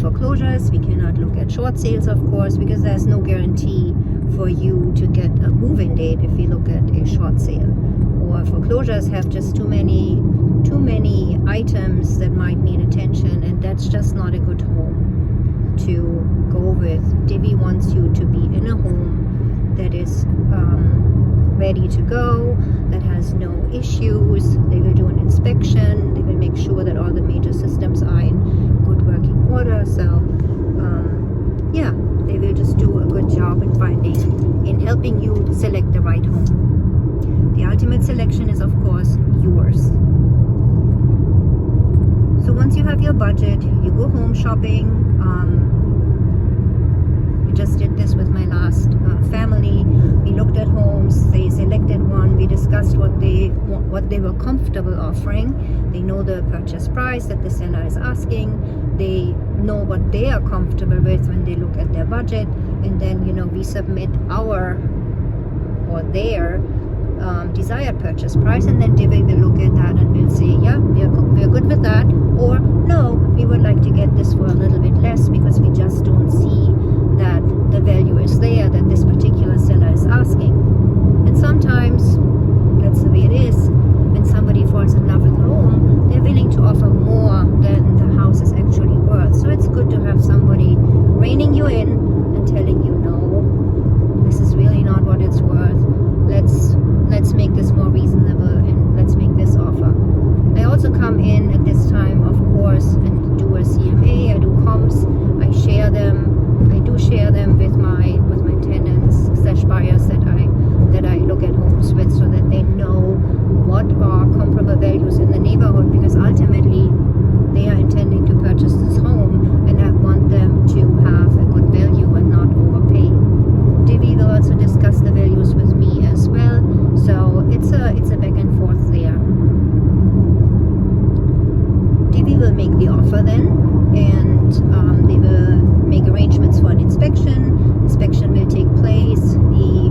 foreclosures. We cannot look at short sales, of course, because there's no guarantee for you to get a move-in date if we look at a short sale. Or foreclosures have just too many items that might need attention, and that's just not a good home to go with. Divvy wants you to be in a home that is ready to go, that has no issues. They will do an inspection. They will make sure that all the major systems are in good working order. So yeah, they will just do a good job in helping you select the right home. The ultimate selection is, of course, yours. So once you have your budget, you go home shopping. We just did this with my last family. We looked at homes. They selected one. We discussed what they were comfortable offering. They know the purchase price that the seller is asking. They know what they are comfortable with when they look at their budget, and then we submit our or their desired purchase price, and then Divvy will look at that and will say, yeah, we're good with that, or no, we would like to get this for a little bit less because we just don't see that the value is there that this particular seller is asking. And sometimes that's the way it is. When somebody falls in love with a home, they're willing to offer more than the house is actually worth. So it's good to have somebody reining you in and telling you, no, this is really not what it's worth. Let's make this more reasonable, and let's make this offer. I also come in at this time, of course, and do a CMA. I do comps. I share them. I do share them with my tenants / buyers that I look at homes with, so that they know what are comparable values in the neighborhood, because ultimately they are intending to purchase this home, and I want them to have a good value and not overpay. Divvy will also discuss the values with me as well, so it's a back and forth there. Divvy will make the offer then, and they will make arrangements for an inspection. Inspection will take place. The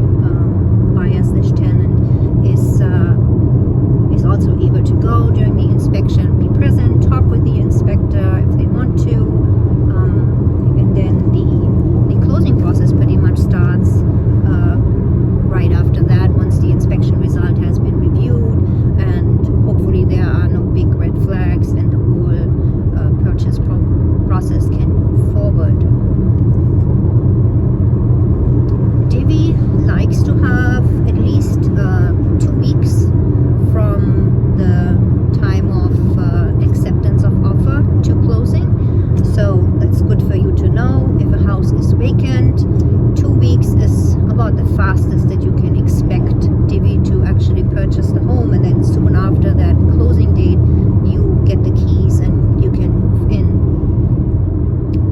buyer / tenant is also able to go during the inspection, be present, talk with the inspector if they want to, and then the closing process pretty much starts right after that, once the inspection result has been reviewed, and hopefully there are no big red flags, and the whole purchase process can move forward. Divvy likes to have at least 2 weeks from the time of acceptance of offer to closing. So that's good for you to know. If a house is vacant, 2 weeks is about the fastest that you can expect Divvy to actually purchase the home, and then soon after that closing date, you get the keys and you can move in.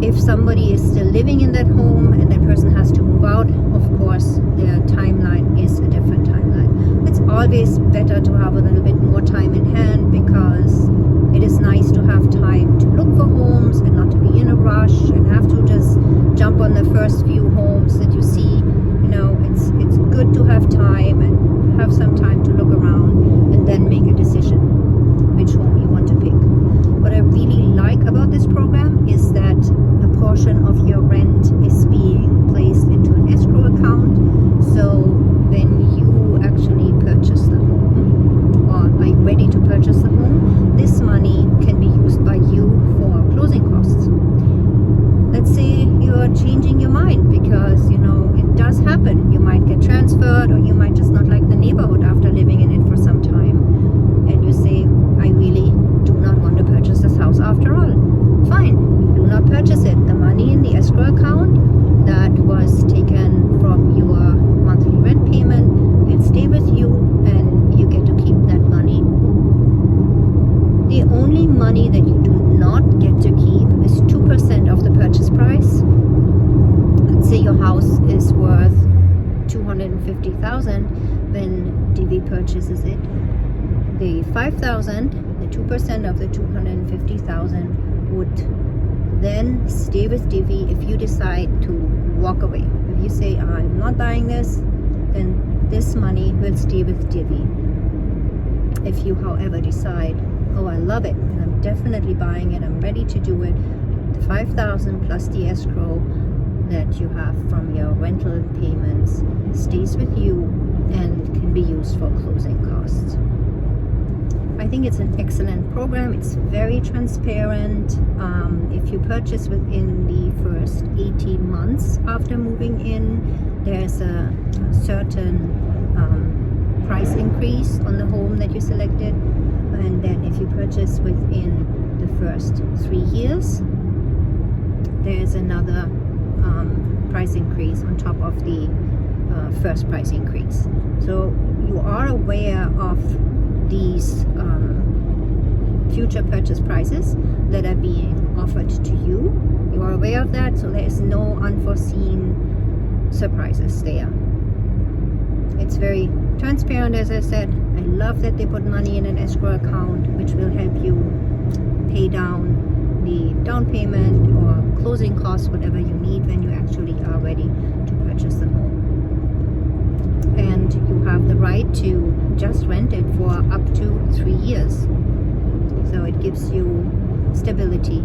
If somebody is still living in that home and that person has to move out, of course, their timeline is a different timeline. It's always better to have a little bit more time in hand, because it is nice to have time to look for homes and not to be in a rush and have to just jump on the first few homes that you see. It's good to have time and have some time to look around and then make a decision which home you want to pick. What I really like about this program is that a portion of your rent is being placed into an escrow account. So when you actually purchase the home, or are ready to purchase the home, this money can be used by you for closing costs. Let's say you're changing your mind because it does happen. You might get transferred, or you might just not like the neighborhood after living in it for some time, and you say, I really do not want to purchase this house after all. Fine, do not purchase it. The money in the escrow account that was taken from your monthly rent payment will stay with you, and you get to keep that money. The only money that you do not get to keep is 2% of the purchase price. Let's say your house is worth $250,000 when Divvy purchases it. The $5,000, the 2% of the $250,000 would then stay with Divvy if you decide to walk away. If you say, I'm not buying this, then this money will stay with Divvy. If you, however, decide, oh, I love it, and I'm definitely buying it, I'm ready to do it, the $5,000 plus the escrow that you have from your rental payments stays with you and can be used for closing costs. I think it's an excellent program. It's very transparent. If you purchase within the first 18 months after moving in, there's a certain price increase on the home that you selected. And then if you purchase within the first 3 years, there's another price increase on top of the first price increase. So you are aware of these future purchase prices that are being offered to you. You are aware of that, so there is no unforeseen surprises there. It's very transparent, as I said. I love that they put money in an escrow account, which will help you pay down the down payment or closing costs, whatever you need when you actually are ready to purchase the home. And you have the right to just rent it for up to 3 years. So it gives you stability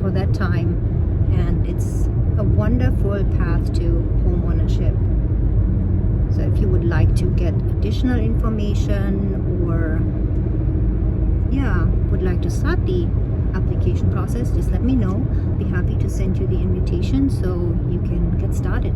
for that time, and it's a wonderful path to home ownership. So if you would like to get additional information or would like to start the application process, just let me know. Be happy to send you the invitation so you can get started.